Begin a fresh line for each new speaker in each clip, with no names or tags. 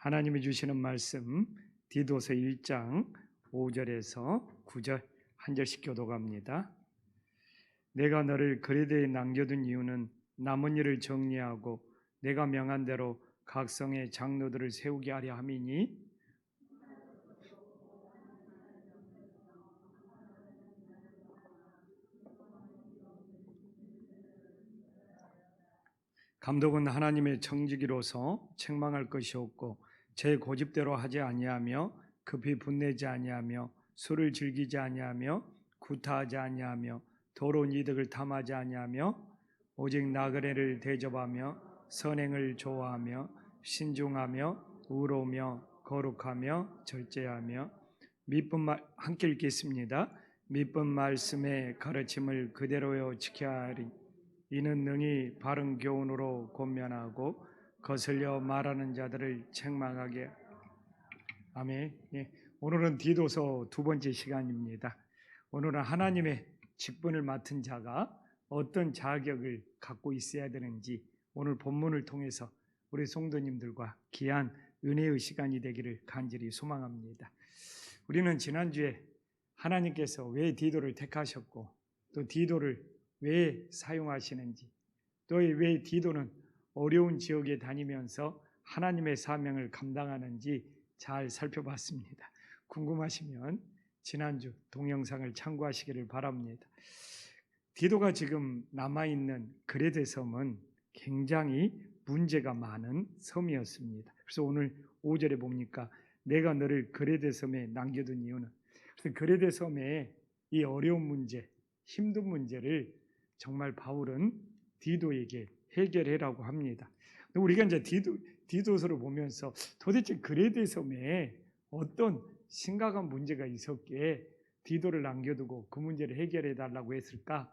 하나님이 주시는 말씀 디도서 1장 5절에서 9절 한 절씩 교독합니다. 내가 너를 그레데에 남겨둔 이유는 남은 일을 정리하고 내가 명한 대로 각 성의 장로들을 세우게 하려 함이니 감독은 하나님의 청지기로서 책망할 것이 없고 제 고집대로 하지 아니하며 급히 분내지 아니하며 술을 즐기지 아니하며 구타하지 아니하며 더러운 이득을 탐하지 아니하며 오직 나그네를 대접하며 선행을 좋아하며 신중하며 의로우며 거룩하며 절제하며 함께 읽겠습니다. 믿은 말씀의 가르침을 그대로 지켜야 하리. 이는 능히 바른 교훈으로 권면하고 거슬려 말하는 자들을 책망하게. 아멘. 오늘은 디도서 두 번째 시간입니다. 오늘은 하나님의 직분을 맡은 자가 어떤 자격을 갖고 있어야 되는지 오늘 본문을 통해서 우리 성도님들과 귀한 은혜의 시간이 되기를 간절히 소망합니다. 우리는 지난주에 하나님께서 왜 디도를 택하셨고 또 디도를 왜 사용하시는지, 또 왜 디도는 어려운 지역에 다니면서 하나님의 사명을 감당하는지 잘 살펴봤습니다. 궁금하시면 지난주 동영상을 참고하시기를 바랍니다. 디도가 지금 남아있는 그레데 섬은 굉장히 문제가 많은 섬이었습니다. 그래서 오늘 5절에 보니까 내가 너를 그레데 섬에 남겨둔 이유는, 그래서 그레데 섬의 이 어려운 문제, 힘든 문제를 정말 바울은 디도에게 해결해라고 합니다. 우리가 이제 디도서를 보면서 도대체 그레데 섬에 어떤 심각한 문제가 있었기에 디도를 남겨두고 그 문제를 해결해 달라고 했을까?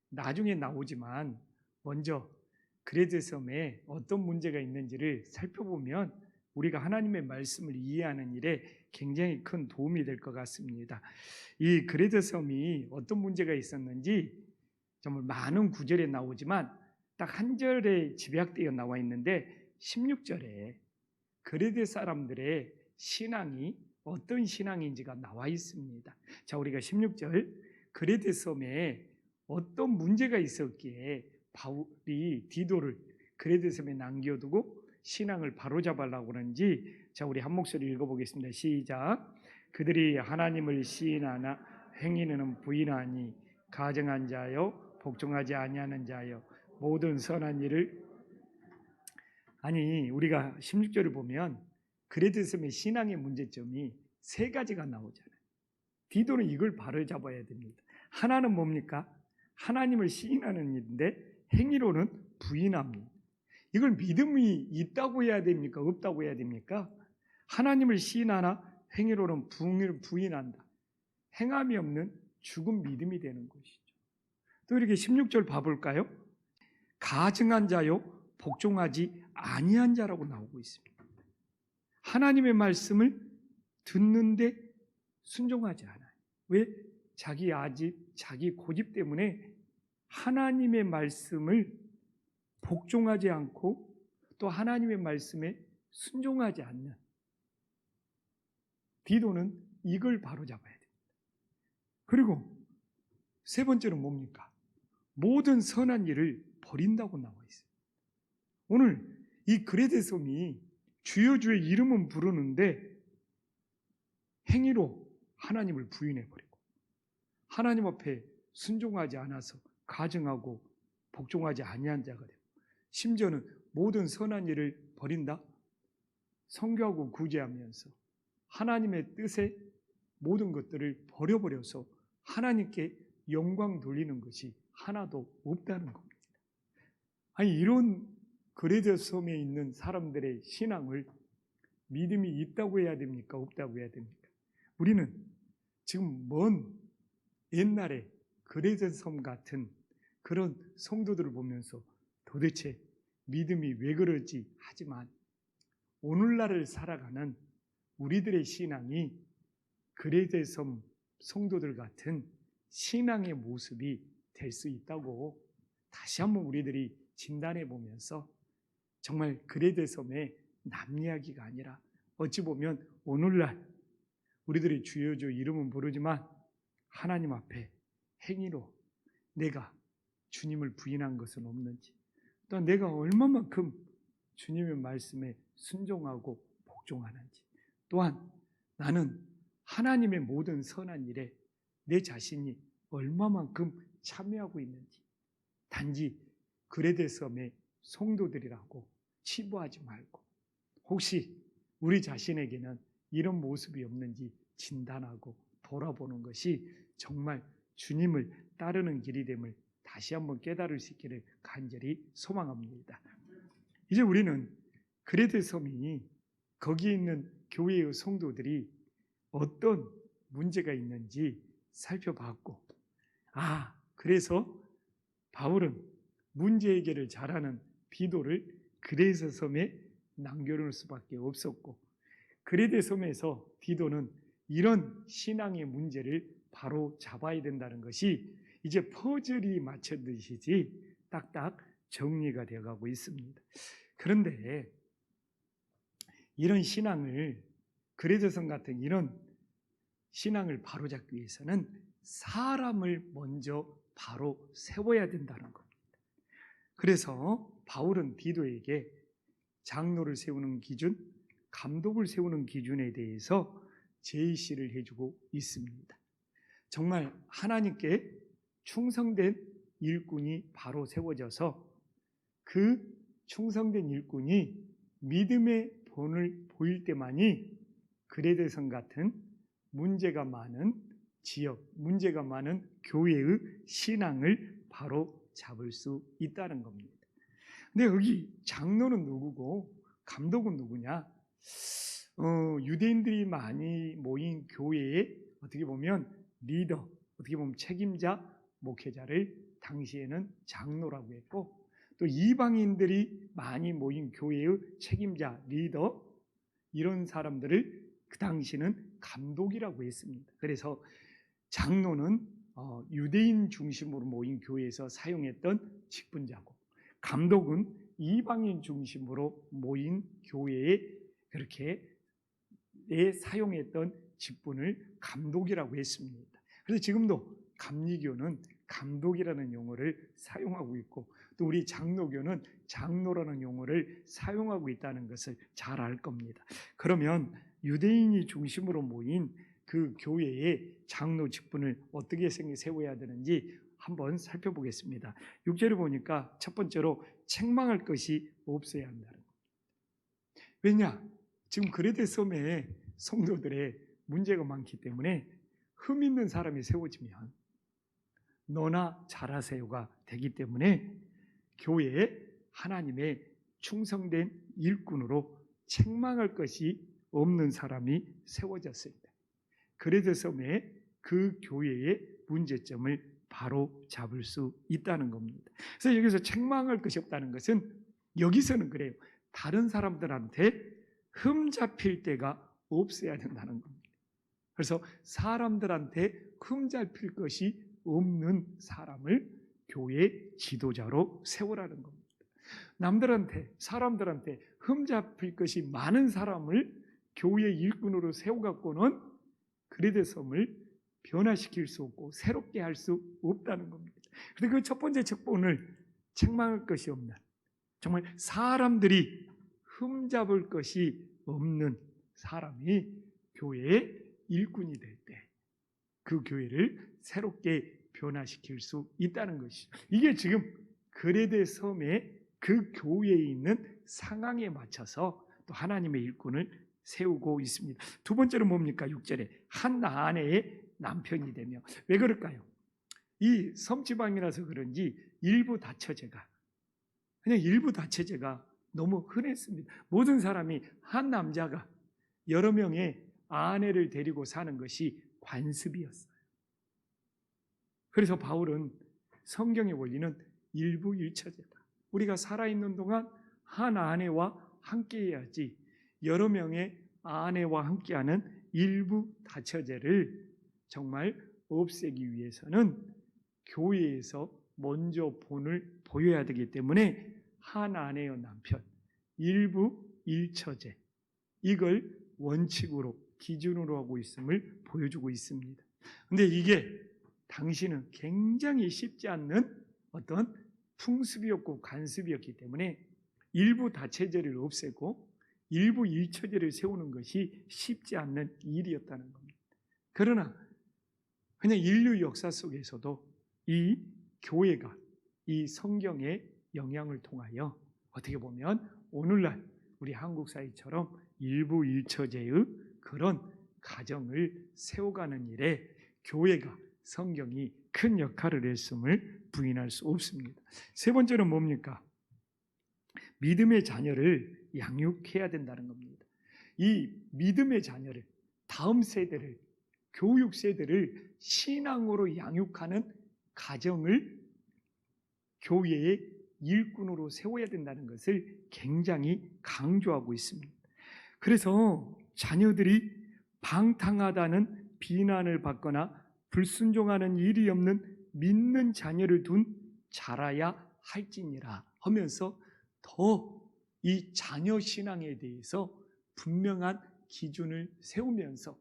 나중에 나오지만 먼저 그레데 섬에 어떤 문제가 있는지를 살펴보면 우리가 하나님의 말씀을 이해하는 일에 굉장히 큰 도움이 될 것 같습니다. 이 그레데 섬이 어떤 문제가 있었는지 정말 많은 구절에 나오지만 딱 한 절에 집약되어 나와 있는데 16절에 그레데 사람들의 신앙이 어떤 신앙인지가 나와 있습니다. 자, 우리가 16절 그레데 섬에 어떤 문제가 있었기에 바울이 디도를 그레데 섬에 남겨두고 신앙을 바로잡으려고 하는지, 자, 우리 한 목소리 읽어보겠습니다. 시작. 그들이 하나님을 시인하나 행위는 부인하니 가증한 자여 복종하지 아니하는 자여 모든 선한 일을. 아니, 우리가 16절을 보면 그레데 섬의 신앙의 문제점이 세 가지가 나오잖아요. 디도는 이걸 바로잡아야 됩니다. 하나는 뭡니까? 하나님을 시인하는 일인데 행위로는 부인합니다. 이걸 믿음이 있다고 해야 됩니까? 없다고 해야 됩니까? 하나님을 시인하나 행위로는 부인한다. 행함이 없는 죽은 믿음이 되는 것이죠. 또 이렇게 16절 봐볼까요? 가증한 자요 복종하지 아니한 자라고 나오고 있습니다. 하나님의 말씀을 듣는데 순종하지 않아요. 왜? 자기 아집, 자기 고집 때문에 하나님의 말씀을 복종하지 않고 또 하나님의 말씀에 순종하지 않는 디도는 이걸 바로잡아야 됩니다. 그리고 세 번째는 뭡니까? 모든 선한 일을 버린다고 나와 있어요. 오늘 이 그레데 섬이 주여 주의 이름은 부르는데 행위로 하나님을 부인해버리고 하나님 앞에 순종하지 않아서 가증하고 복종하지 아니한 자가 되고, 심지어는 모든 선한 일을 버린다? 선교하고 구제하면서 하나님의 뜻에 모든 것들을 버려버려서 하나님께 영광 돌리는 것이 하나도 없다는 겁니다. 아니, 이런 그레데 섬에 있는 사람들의 신앙을 믿음이 있다고 해야 됩니까? 없다고 해야 됩니까? 우리는 지금 먼 옛날에 그레데 섬 같은 그런 성도들을 보면서 도대체 믿음이 왜 그러지 하지만 오늘날을 살아가는 우리들의 신앙이 그레데 섬 성도들 같은 신앙의 모습이 될 수 있다고 다시 한번 우리들이 진단해 보면서 정말 그레데 섬에 남 이야기가 아니라 어찌 보면 오늘날 우리들이 주여 이름은 부르지만 하나님 앞에 행위로 내가 주님을 부인한 것은 없는지, 또 내가 얼마만큼 주님의 말씀에 순종하고 복종하는지, 또한 나는 하나님의 모든 선한 일에 내 자신이 얼마만큼 참여하고 있는지, 단지 그레데섬의 성도들이라고 치부하지 말고 혹시 우리 자신에게는 이런 모습이 없는지 진단하고 돌아보는 것이 정말 주님을 따르는 길이 됨을 다시 한번 깨달을 수 있기를 간절히 소망합니다. 이제 우리는 그레데섬이 거기에 있는 교회의 성도들이 어떤 문제가 있는지 살펴봤고, 그래서 바울은 문제 해결을 잘하는 디도를 그레데 섬에 남겨놓을 수밖에 없었고, 그레데 섬에서 디도는 이런 신앙의 문제를 바로 잡아야 된다는 것이 이제 퍼즐이 맞춰듯이 딱딱 정리가 되어가고 있습니다. 그런데 이런 신앙을, 그레데 섬 같은 이런 신앙을 바로잡기 위해서는 사람을 먼저 바로 세워야 된다는 겁니다. 그래서 바울은 디도에게 장로를 세우는 기준, 감독을 세우는 기준에 대해서 제시를 해주고 있습니다. 정말 하나님께 충성된 일꾼이 바로 세워져서 그 충성된 일꾼이 믿음의 본을 보일 때만이 그레데 섬 같은 문제가 많은 지역, 문제가 많은 교회의 신앙을 바로 잡을 수 있다는 겁니다. 근데 여기 장로는 누구고 감독은 누구냐? 유대인들이 많이 모인 교회의 어떻게 보면 리더, 어떻게 보면 책임자, 목회자를 당시에는 장로라고 했고, 또 이방인들이 많이 모인 교회의 책임자, 리더, 이런 사람들을 그 당시는 감독이라고 했습니다. 그래서 장로는 유대인 중심으로 모인 교회에서 사용했던 직분자고, 감독은 이방인 중심으로 모인 교회에 그렇게 사용했던 직분을 감독이라고 했습니다. 그래서 지금도 감리교는 감독이라는 용어를 사용하고 있고, 또 우리 장로교는 장로라는 용어를 사용하고 있다는 것을 잘 알 겁니다. 그러면 유대인이 중심으로 모인 그 교회의 장로 직분을 어떻게 세워야 되는지 한번 살펴보겠습니다. 6절을 보니까 첫 번째로 책망할 것이 없어야 한다는 겁니다. 왜냐? 지금 그레데 섬에 성도들의 문제가 많기 때문에 흠 있는 사람이 세워지면 너나 잘하세요가 되기 때문에 교회에 하나님의 충성된 일꾼으로 책망할 것이 없는 사람이 세워졌을 때 그레데 섬에 그 교회의 문제점을 바로 잡을 수 있다는 겁니다. 그래서 여기서 책망할 것이 없다는 것은 여기서는 그래요. 다른 사람들한테 흠 잡힐 때가 없어야 된다는 겁니다. 그래서 사람들한테 흠 잡힐 것이 없는 사람을 교회 지도자로 세우라는 겁니다. 사람들한테 흠 잡힐 것이 많은 사람을 교회 일꾼으로 세워갖고는 그레데 섬을 변화시킬 수 없고 새롭게 할 수 없다는 겁니다. 그런데 그 첫 번째 직분을 책망할 것이 없는, 정말 사람들이 흠잡을 것이 없는 사람이 교회의 일꾼이 될 때 그 교회를 새롭게 변화시킬 수 있다는 것이죠. 이게 지금 그레데 섬의 그 교회에 있는 상황에 맞춰서 또 하나님의 일꾼을 세우고 있습니다. 두 번째는 뭡니까? 6절에 한 아내의 남편이 되며. 왜 그럴까요? 이 섬지방이라서 그런지 일부 다처제가 너무 흔했습니다. 모든 사람이 한 남자가 여러 명의 아내를 데리고 사는 것이 관습이었어요. 그래서 바울은 성경의 원리는 일부 일처제다. 우리가 살아있는 동안 한 아내와 함께해야지 여러 명의 아내와 함께하는 일부 다처제를 정말 없애기 위해서는 교회에서 먼저 본을 보여야 되기 때문에 한 아내의 남편, 일부 일처제, 이걸 원칙으로 기준으로 하고 있음을 보여주고 있습니다. 근데 이게 당시는 굉장히 쉽지 않는 어떤 풍습이었고 관습이었기 때문에 일부 다처제를 없애고 일부 일처제를 세우는 것이 쉽지 않는 일이었다는 겁니다. 그러나 그냥 인류 역사 속에서도 이 교회가 이 성경의 영향을 통하여 어떻게 보면 오늘날 우리 한국 사회처럼 일부 일처제의 그런 가정을 세워가는 일에 교회가, 성경이 큰 역할을 했음을 부인할 수 없습니다. 세 번째는 뭡니까? 믿음의 자녀를 양육해야 된다는 겁니다. 이 믿음의 자녀를, 다음 세대를, 교육 세대를 신앙으로 양육하는 가정을 교회의 일꾼으로 세워야 된다는 것을 굉장히 강조하고 있습니다. 그래서 자녀들이 방탕하다는 비난을 받거나 불순종하는 일이 없는 믿는 자녀를 둔 자라야 할지니라 하면서 더 이 자녀 신앙에 대해서 분명한 기준을 세우면서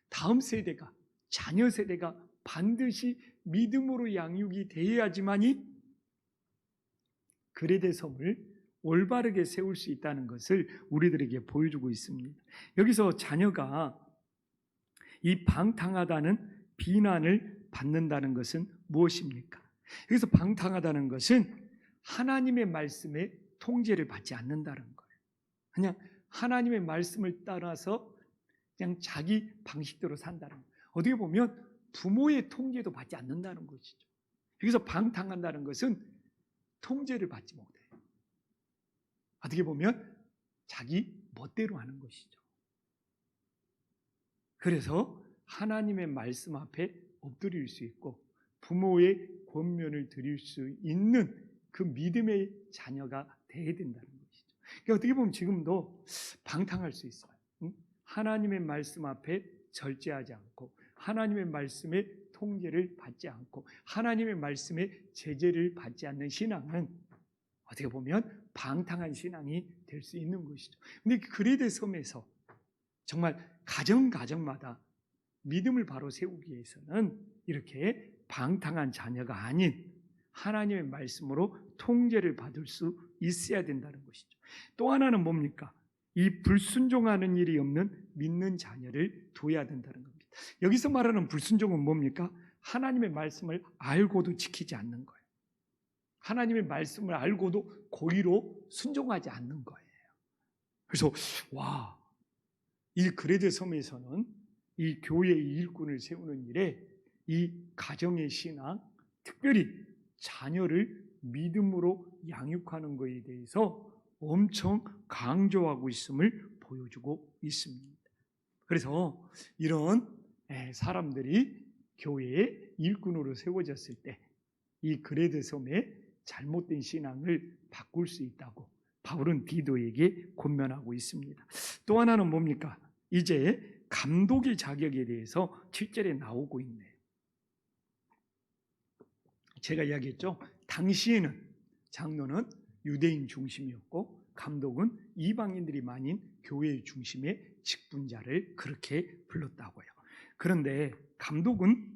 다음 세대가, 자녀 세대가 반드시 믿음으로 양육이 되어야지만이 그레데 섬을 올바르게 세울 수 있다는 것을 우리들에게 보여주고 있습니다. 여기서 자녀가 이 방탕하다는 비난을 받는다는 것은 무엇입니까? 여기서 방탕하다는 것은 하나님의 말씀에 통제를 받지 않는다는 거예요. 그냥 하나님의 말씀을 따라서 그냥 자기 방식대로 산다는 거예요. 어떻게 보면 부모의 통제도 받지 않는다는 것이죠. 여기서 방탕한다는 것은 통제를 받지 못해요. 어떻게 보면 자기 멋대로 하는 것이죠. 그래서 하나님의 말씀 앞에 엎드릴 수 있고 부모의 권면을 드릴 수 있는 그 믿음의 자녀가 되어야 된다는 것이죠. 그러니까 어떻게 보면 지금도 방탕할 수 있어요. 하나님의 말씀 앞에 절제하지 않고 하나님의 말씀에 통제를 받지 않고 하나님의 말씀에 제재를 받지 않는 신앙은 어떻게 보면 방탕한 신앙이 될 수 있는 것이죠. 그런데 그레데 섬에서 정말 가정마다 믿음을 바로 세우기 위해서는 이렇게 방탕한 자녀가 아닌 하나님의 말씀으로 통제를 받을 수 있어야 된다는 것이죠. 또 하나는 뭡니까? 이 불순종하는 일이 없는 믿는 자녀를 둬야 된다는 겁니다. 여기서 말하는 불순종은 뭡니까? 하나님의 말씀을 알고도 지키지 않는 거예요. 하나님의 말씀을 알고도 고의로 순종하지 않는 거예요. 그래서 이 그레데 섬에서는 이 교회의 일꾼을 세우는 일에 이 가정의 신앙, 특별히 자녀를 믿음으로 양육하는 것에 대해서 엄청 강조하고 있음을 보여주고 있습니다. 그래서 이런 사람들이 교회의 일꾼으로 세워졌을 때 이 그레데 섬의 잘못된 신앙을 바꿀 수 있다고 바울은 디도에게 권면하고 있습니다. 또 하나는 뭡니까? 이제 감독의 자격에 대해서 7절에 나오고 있네요. 제가 이야기했죠. 당시에는 장로는 유대인 중심이었고 감독은 이방인들이 많은 교회의 중심의 직분자를 그렇게 불렀다고요. 그런데 감독은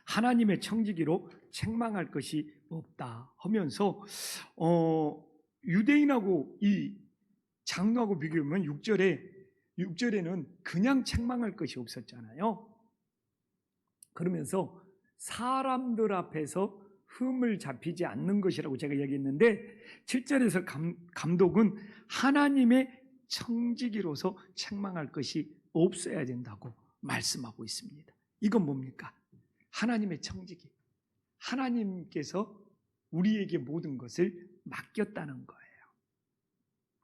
하나님의 청지기로 책망할 것이 없다 하면서 유대인하고 이 장로하고 비교하면 6절에는 그냥 책망할 것이 없었잖아요. 그러면서 사람들 앞에서 흠을 잡히지 않는 것이라고 제가 얘기했는데 7절에서 감독은 하나님의 청지기로서 책망할 것이 없어야 된다고 말씀하고 있습니다. 이건 뭡니까? 하나님의 청지기. 하나님께서 우리에게 모든 것을 맡겼다는 거예요.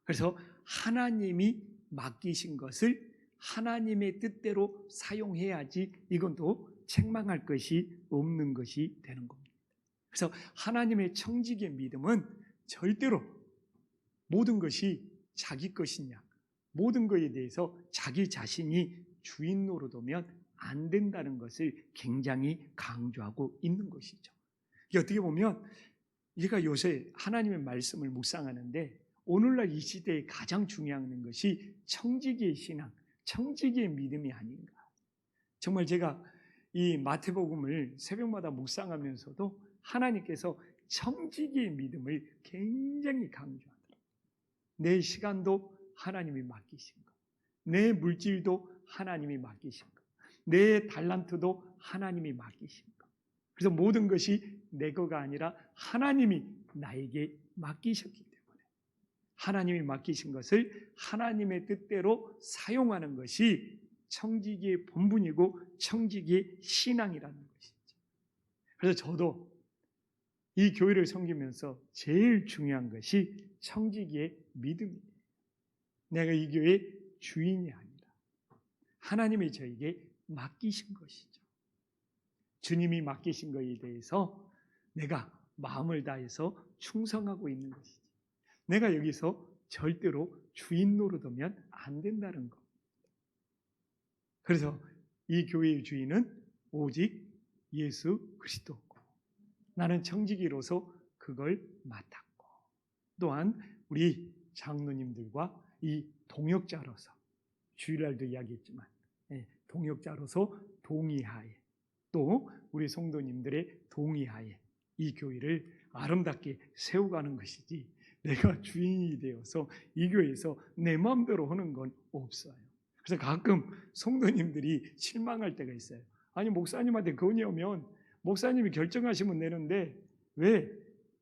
그래서 하나님이 맡기신 것을 하나님의 뜻대로 사용해야지 이건 또 책망할 것이 없는 것이 되는 겁니다. 그래서 하나님의 청지기의 믿음은 절대로 모든 것이 자기 것이냐, 모든 것에 대해서 자기 자신이 주인 노릇하면 안 된다는 것을 굉장히 강조하고 있는 것이죠. 이게 어떻게 보면 제가 요새 하나님의 말씀을 묵상하는데 오늘날 이 시대에 가장 중요한 것이 청지기의 신앙, 청지기의 믿음이 아닌가. 정말 제가 이 마태복음을 새벽마다 묵상하면서도 하나님께서 청지기의 믿음을 굉장히 강조하더라고요. 내 시간도 하나님이 맡기신 것, 내 물질도 하나님이 맡기신 것, 내 달란트도 하나님이 맡기신 것. 그래서 모든 것이 내 거가 아니라 하나님이 나에게 맡기셨기 때문에 하나님이 맡기신 것을 하나님의 뜻대로 사용하는 것이 청지기의 본분이고 청지기의 신앙이라는 것이죠. 그래서 저도 이 교회를 섬기면서 제일 중요한 것이 청지기의 믿음이에요. 내가 이 교회의 주인이 아니라 하나님이 저에게 맡기신 것이죠. 주님이 맡기신 것에 대해서 내가 마음을 다해서 충성하고 있는 것이지. 내가 여기서 절대로 주인 노릇하면 안 된다는 것. 그래서 이 교회의 주인은 오직 예수 그리스도고 나는 청지기로서 그걸 맡았고 또한 우리 장로님들과 이 동역자로서 주일날도 이야기했지만 동역자로서 동의하에 또 우리 성도님들의 동의하에 이 교회를 아름답게 세워가는 것이지 내가 주인이 되어서 이 교회에서 내 마음대로 하는 건 없어요. 그래서 가끔 성도님들이 실망할 때가 있어요. 아니 목사님한테 건의하면 목사님이 결정하시면 되는데 왜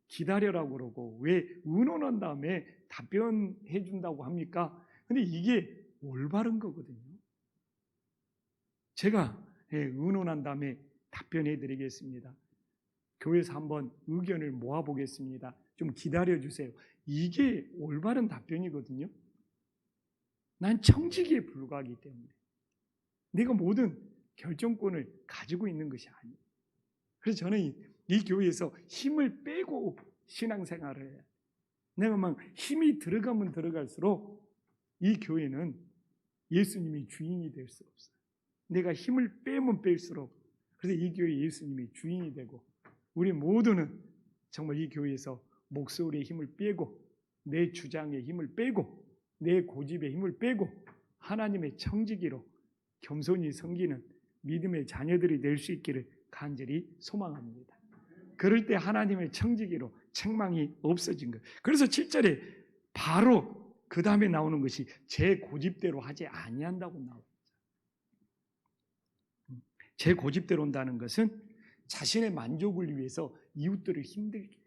기다려라고 그러고 왜 의논한 다음에 답변해 준다고 합니까? 근데 이게 올바른 거거든요. 제가 의논한 다음에 답변해 드리겠습니다. 교회에서 한번 의견을 모아보겠습니다. 좀 기다려주세요. 이게 올바른 답변이거든요. 난 청지기에 불과하기 때문에 내가 모든 결정권을 가지고 있는 것이 아니에요. 그래서 저는 이 교회에서 힘을 빼고 신앙생활을 해요. 내가 막 힘이 들어가면 들어갈수록 이 교회는 예수님이 주인이 될 수 없어요. 내가 힘을 빼면 뺄수록 그래서 이 교회 예수님이 주인이 되고 우리 모두는 정말 이 교회에서 목소리의 힘을 빼고 내 주장의 힘을 빼고 내 고집의 힘을 빼고 하나님의 청지기로 겸손히 섬기는 믿음의 자녀들이 될 수 있기를 간절히 소망합니다. 그럴 때 하나님의 청지기로 책망이 없어진 거예요. 그래서 7절에 바로 그 다음에 나오는 것이 제 고집대로 하지 아니한다고 나옵니다. 제 고집대로 한다는 것은 자신의 만족을 위해서 이웃들을 힘들게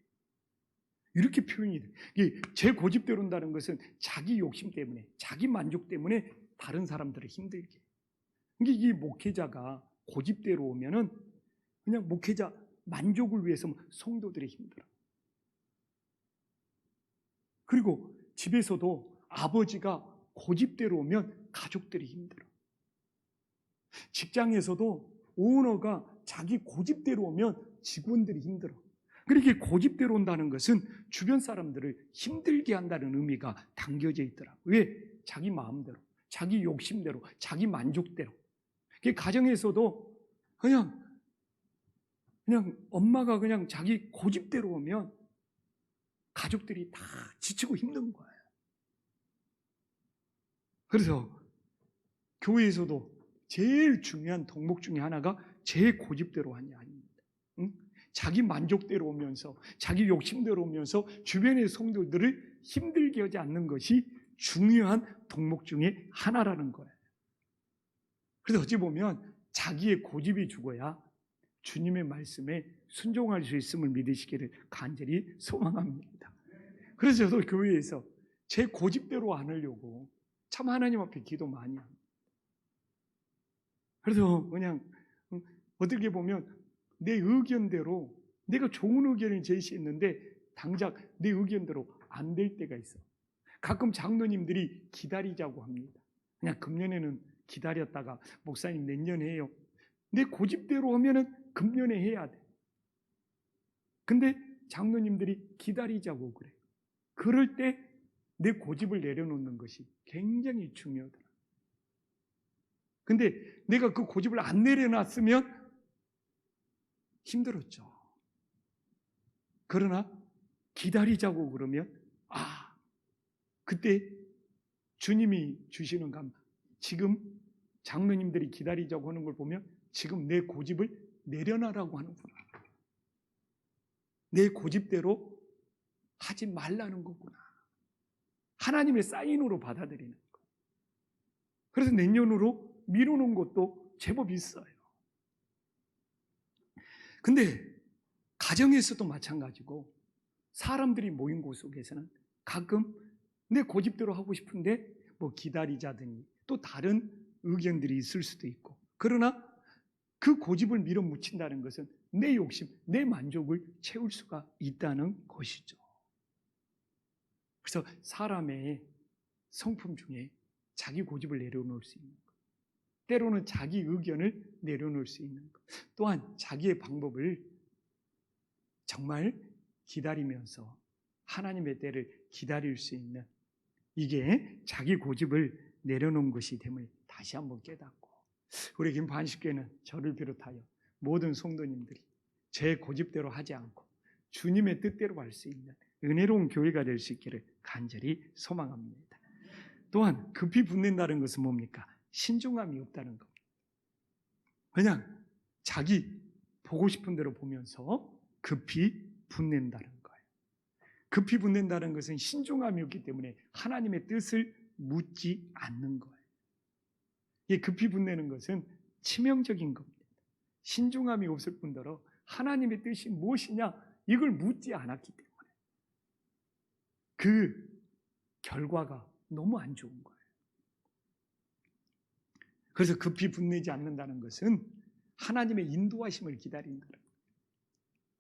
이렇게 표현이 돼요. 제 고집대로 한다는 것은 자기 욕심 때문에 자기 만족 때문에 다른 사람들을 힘들게. 이 목회자가 고집대로 오면은 그냥 목회자 만족을 위해서 성도들이 힘들어. 그리고 집에서도 아버지가 고집대로 오면 가족들이 힘들어. 직장에서도 오너가 자기 고집대로 오면 직원들이 힘들어. 그렇게 고집대로 온다는 것은 주변 사람들을 힘들게 한다는 의미가 담겨져 있더라고요. 왜? 자기 마음대로, 자기 욕심대로, 자기 만족대로. 가정에서도 그냥 엄마가 그냥 자기 고집대로 오면 가족들이 다 지치고 힘든 거예요. 그래서 교회에서도 제일 중요한 덕목 중에 하나가 제 고집대로 하냐 아닙니다. 응? 자기 만족대로 오면서 자기 욕심대로 오면서 주변의 성도들을 힘들게 하지 않는 것이 중요한 덕목 중에 하나라는 거예요. 그래서 어찌 보면 자기의 고집이 죽어야 주님의 말씀에 순종할 수 있음을 믿으시기를 간절히 소망합니다. 그래서 저도 교회에서 제 고집대로 안 하려고 참 하나님 앞에 기도 많이 합니다. 그래서 그냥 어떻게 보면 내 의견대로 내가 좋은 의견을 제시했는데 당장 내 의견대로 안 될 때가 있어. 가끔 장로님들이 기다리자고 합니다. 그냥 금년에는 기다렸다가 목사님 내년에 해요. 내 고집대로 하면은 금년에 해야 돼. 근데 장로님들이 기다리자고 그래. 그럴 때 내 고집을 내려놓는 것이 굉장히 중요하더라. 근데 내가 그 고집을 안 내려놨으면 힘들었죠. 그러나 기다리자고 그러면 그때 주님이 주시는 감, 지금 장로님들이 기다리자고 하는 걸 보면 지금 내 고집을 내려놔라고 하는구나. 내 고집대로 하지 말라는 거구나. 하나님의 사인으로 받아들이는 거. 그래서 내년으로 미루는 것도 제법 있어요. 근데 가정에서도 마찬가지고 사람들이 모인 곳 속에서는 가끔 내 고집대로 하고 싶은데 뭐 기다리자더니 또 다른 의견들이 있을 수도 있고, 그러나 그 고집을 밀어붙인다는 것은 내 욕심, 내 만족을 채울 수가 있다는 것이죠. 그래서 사람의 성품 중에 자기 고집을 내려놓을 수 있는 것, 때로는 자기 의견을 내려놓을 수 있는 것, 또한 자기의 방법을 정말 기다리면서 하나님의 때를 기다릴 수 있는, 이게 자기 고집을 내려놓은 것이 됨을 다시 한번 깨닫고, 우리 김반식교회는 저를 비롯하여 모든 성도님들이 제 고집대로 하지 않고 주님의 뜻대로 갈 수 있는 은혜로운 교회가 될 수 있기를 간절히 소망합니다. 또한 급히 분낸다는 것은 뭡니까? 신중함이 없다는 겁니다. 그냥 자기 보고 싶은 대로 보면서 급히 분낸다는 거예요. 급히 분낸다는 것은 신중함이 없기 때문에 하나님의 뜻을 묻지 않는 거예요. 이 급히 분내는 것은 치명적인 겁니다. 신중함이 없을 뿐더러 하나님의 뜻이 무엇이냐 이걸 묻지 않았기 때문에 그 결과가 너무 안 좋은 거예요. 그래서 급히 분내지 않는다는 것은 하나님의 인도하심을 기다린다는 거예요.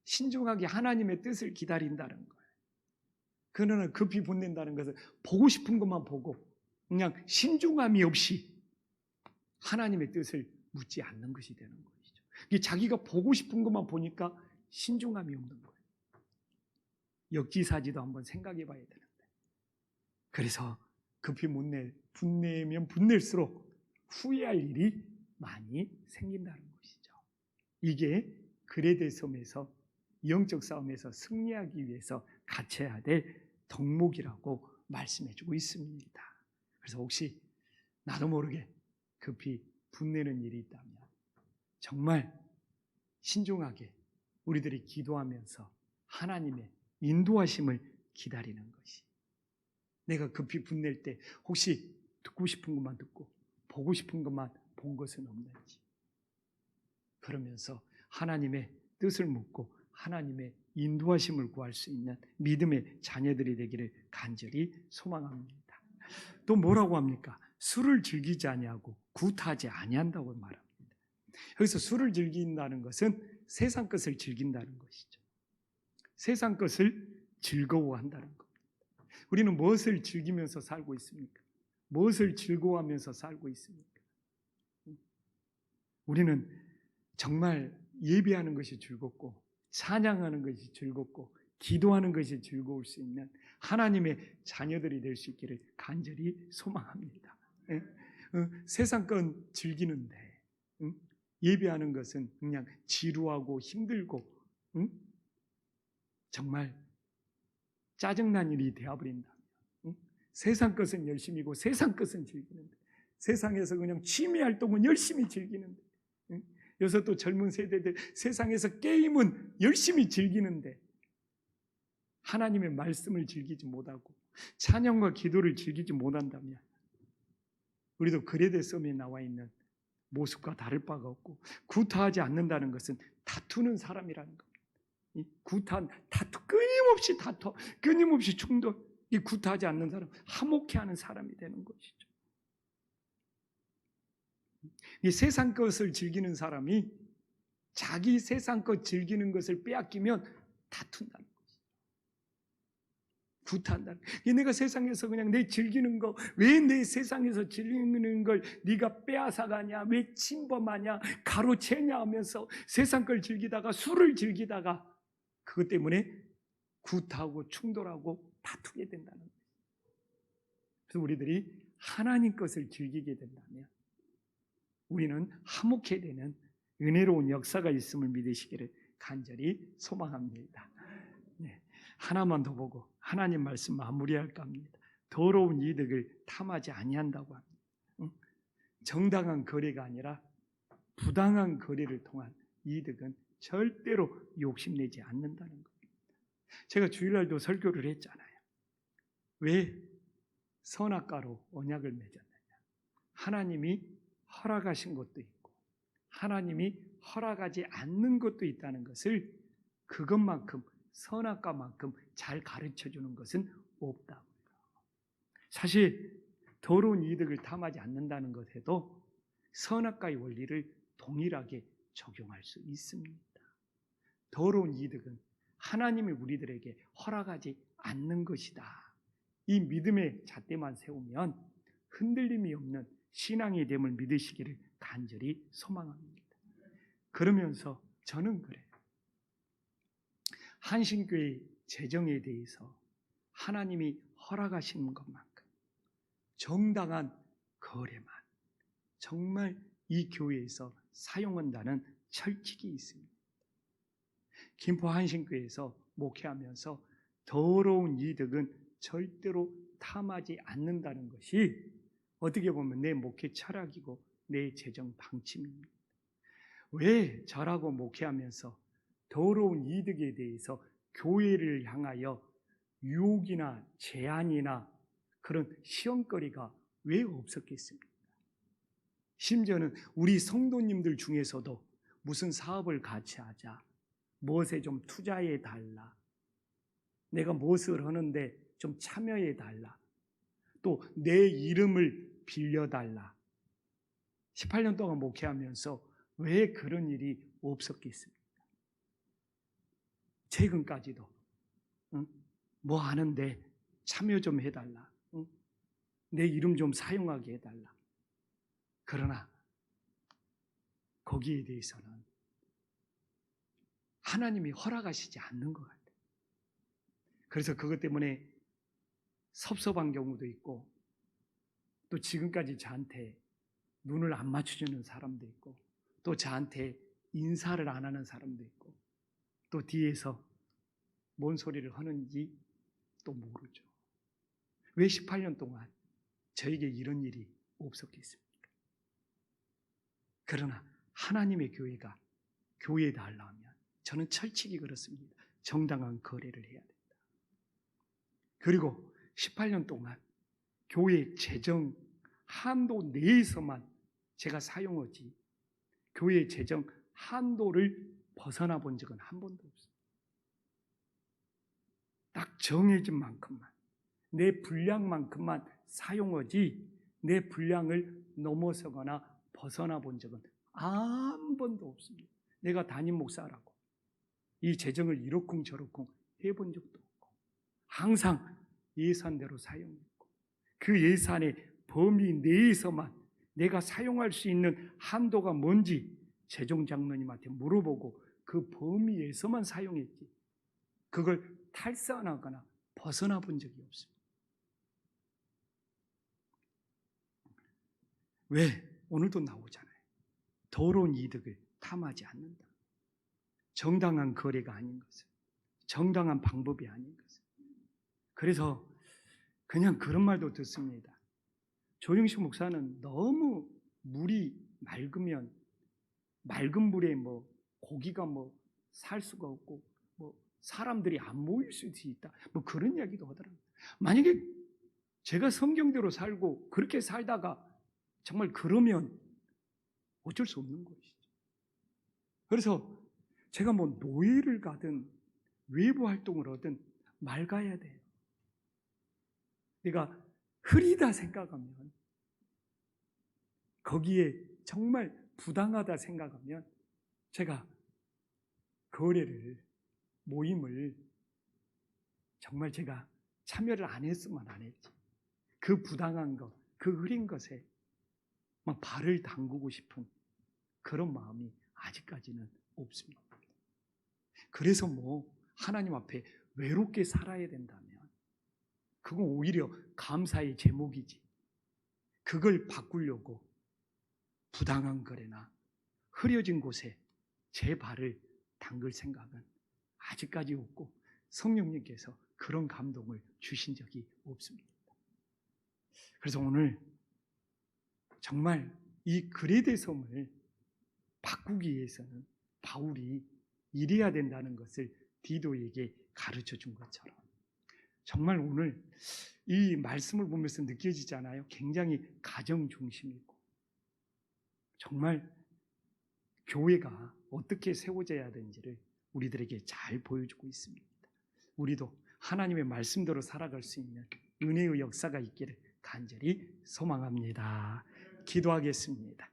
신중하게 하나님의 뜻을 기다린다는 거예요. 그러나 급히 분낸다는 것은 보고 싶은 것만 보고 그냥 신중함이 없이 하나님의 뜻을 묻지 않는 것이 되는 것이죠. 자기가 보고 싶은 것만 보니까 신중함이 없는 거예요. 역지사지도 한번 생각해 봐야 되는데, 그래서 급히 분내면 분낼수록 후회할 일이 많이 생긴다는 것이죠. 이게 그레데 섬에서 영적 싸움에서 승리하기 위해서 갖춰야 될 덕목이라고 말씀해 주고 있습니다. 그래서 혹시 나도 모르게 급히 분내는 일이 있다면 정말 신중하게 우리들이 기도하면서 하나님의 인도하심을 기다리는 것이, 내가 급히 분낼 때 혹시 듣고 싶은 것만 듣고 보고 싶은 것만 본 것은 없는지, 그러면서 하나님의 뜻을 묻고 하나님의 인도하심을 구할 수 있는 믿음의 자녀들이 되기를 간절히 소망합니다. 또 뭐라고 합니까? 술을 즐기지 아니하고 구타하지 아니한다고 말합니다. 여기서 술을 즐긴다는 것은 세상 것을 즐긴다는 것이죠. 세상 것을 즐거워한다는 겁니다. 우리는 무엇을 즐기면서 살고 있습니까? 무엇을 즐거워하면서 살고 있습니까? 우리는 정말 예배하는 것이 즐겁고 찬양하는 것이 즐겁고 기도하는 것이 즐거울 수 있는 하나님의 자녀들이 될 수 있기를 간절히 소망합니다. 세상 건 즐기는데 예배하는 것은 그냥 지루하고 힘들고 정말 짜증난 일이 되어버린다. 세상 것은 열심이고 세상 것은 즐기는데, 세상에서 그냥 취미 활동은 열심히 즐기는데, 여기서 또 젊은 세대들 세상에서 게임은 열심히 즐기는데 하나님의 말씀을 즐기지 못하고 찬양과 기도를 즐기지 못한다면 우리도 그레데 섬에 나와 있는 모습과 다를 바가 없고, 구타하지 않는다는 것은 다투는 사람이라는 겁니다. 다투, 끊임없이 충돌, 이 구타하지 않는 사람, 화목해하는 사람이 되는 것이죠. 이 세상 것을 즐기는 사람이 자기 세상 것 즐기는 것을 빼앗기면 다툰다는 거죠. 구타한다는 거예요. 내가 세상에서 그냥 내 즐기는 거, 왜 내 세상에서 즐기는 걸 네가 빼앗아가냐, 왜 침범하냐, 가로채냐 하면서 세상 걸 즐기다가 술을 즐기다가 그것 때문에 구타하고 충돌하고 다투게 된다는 거예요. 그래서 우리들이 하나님 것을 즐기게 된다면 우리는 화목해야 되는 은혜로운 역사가 있음을 믿으시기를 간절히 소망합니다. 네, 하나만 더 보고 하나님 말씀 마무리할까 합니다. 더러운 이득을 탐하지 아니한다고 합니다. 응? 정당한 거래가 아니라 부당한 거래를 통한 이득은 절대로 욕심내지 않는다는 거예요. 제가 주일날도 설교를 했잖아요. 왜 선악과로 언약을 맺었느냐? 하나님이 허락하신 것도 있고 하나님이 허락하지 않는 것도 있다는 것을 그것만큼 선악과만큼 잘 가르쳐주는 것은 없다고요. 사실 더러운 이득을 탐하지 않는다는 것에도 선악과의 원리를 동일하게 적용할 수 있습니다. 더러운 이득은 하나님이 우리들에게 허락하지 않는 것이다. 이 믿음의 잣대만 세우면 흔들림이 없는 신앙의 됨을 믿으시기를 간절히 소망합니다. 그러면서 저는 그래요. 한신교회 재정에 대해서 하나님이 허락하시는 것만큼 정당한 거래만 정말 이 교회에서 사용한다는 철칙이 있습니다. 김포 한신교회에서 목회하면서 더러운 이득은 절대로 탐하지 않는다는 것이 어떻게 보면 내 목회 철학이고 내 재정 방침입니다. 왜 저라고 목회하면서 더러운 이득에 대해서 교회를 향하여 유혹이나 제한이나 그런 시험거리가 왜 없었겠습니까? 심지어는 우리 성도님들 중에서도 무슨 사업을 같이 하자, 무엇에 좀 투자해 달라, 내가 무엇을 하는데 좀 참여해 달라, 또 내 이름을 빌려달라. 18년 동안 목회하면서 왜 그런 일이 없었겠습니까? 최근까지도 뭐 하는데 참여 좀 해달라, 내 이름 좀 사용하게 해달라. 그러나 거기에 대해서는 하나님이 허락하시지 않는 것 같아요. 그래서 그것 때문에 섭섭한 경우도 있고 또 지금까지 저한테 눈을 안 맞춰주는 사람도 있고 또 저한테 인사를 안 하는 사람도 있고 또 뒤에서 뭔 소리를 하는지 또 모르죠. 왜 18년 동안 저에게 이런 일이 없었겠습니까? 그러나 하나님의 교회가 교회에 달라하면 저는 철칙이 그렇습니다. 정당한 거래를 해야 된다. 그리고 18년 동안 교회 재정 한도 내에서만 제가 사용하지 교회 재정 한도를 벗어나 본 적은 한 번도 없어요. 딱 정해진 만큼만 내 분량만큼만 사용하지 내 분량을 넘어서거나 벗어나 본 적은 한 번도 없습니다. 내가 담임 목사라고 이 재정을 이러쿵저러쿵 해본 적도 없고 항상 예산대로 사용했고 그 예산의 범위 내에서만 내가 사용할 수 있는 한도가 뭔지 재정장로님한테 물어보고 그 범위에서만 사용했지 그걸 탈선하거나 벗어나 본 적이 없습니다. 왜? 오늘도 나오잖아요. 더러운 이득을 탐하지 않는다. 정당한 거래가 아닌 것을, 정당한 방법이 아닌 것을. 그래서 그냥 그런 말도 듣습니다. 조영식 목사는 너무 물이 맑으면 맑은 물에 뭐 고기가 뭐 살 수가 없고 뭐 사람들이 안 모일 수도 있다. 뭐 그런 이야기도 하더라고요. 만약에 제가 성경대로 살고 그렇게 살다가 정말 그러면 어쩔 수 없는 것이죠. 그래서 제가 뭐 노예를 가든 외부 활동을 하든 맑아야 돼요. 내가 흐리다 생각하면 거기에 정말 부당하다 생각하면 제가 거래를 모임을 정말 제가 참여를 안 했으면 안 했지. 그 부당한 것, 그 흐린 것에 막 발을 담그고 싶은 그런 마음이 아직까지는 없습니다. 그래서 뭐 하나님 앞에 외롭게 살아야 된다면 그건 오히려 감사의 제목이지. 그걸 바꾸려고 부당한 거래나 흐려진 곳에 제 발을 담글 생각은 아직까지 없고 성령님께서 그런 감동을 주신 적이 없습니다. 그래서 오늘 정말 이 그레데 섬을 바꾸기 위해서는 바울이 이래야 된다는 것을 디도에게 가르쳐 준 것처럼 정말 오늘 이 말씀을 보면서 느껴지잖아요. 굉장히 가정 중심이고 정말 교회가 어떻게 세워져야 되는지를 우리들에게 잘 보여주고 있습니다. 우리도 하나님의 말씀대로 살아갈 수 있는 은혜의 역사가 있기를 간절히 소망합니다. 기도하겠습니다.